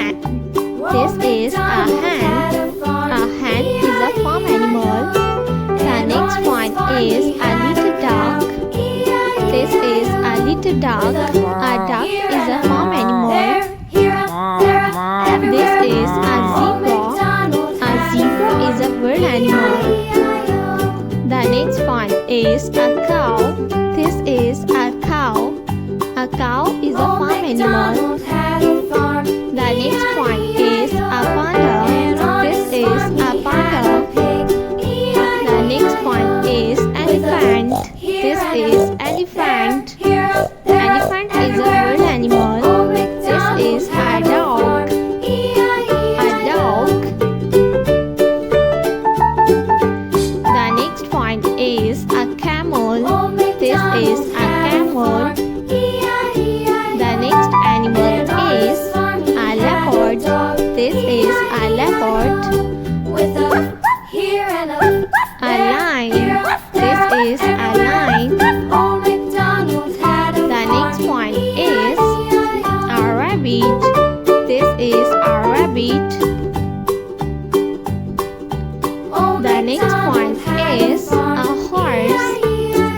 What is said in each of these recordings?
hen. This is a hen. A hen is a farm animal. The next one is a little duck. This is a little duck. A duck is a farm animal. This is a zebra. A zebra is a bird animal. The next one is a cow. This is a cow. A cow is a farm animal. The next one is a panda. This is a panda. The next one is elephant. This is elephant. Elephant is a bird animal. This is a dog. A dog. The next one is a camel. This is a camel. The next animal is a leopard. This is a leopard. A lion. This is a lion. The next one is a rabbit. This is a rabbit. The next one is a horse.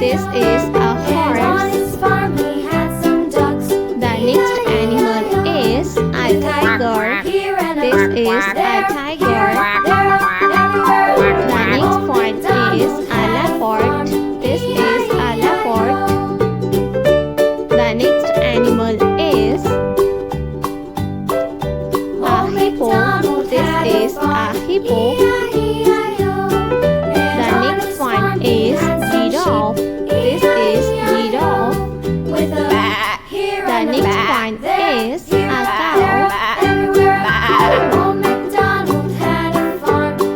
This is a horse. The next animal is a tiger. This is a tiger. The next one is a leopard. This is a leopard. The next animal is a hippo. This is a hippo. The next one is giraffe. This is giraffe. The next one is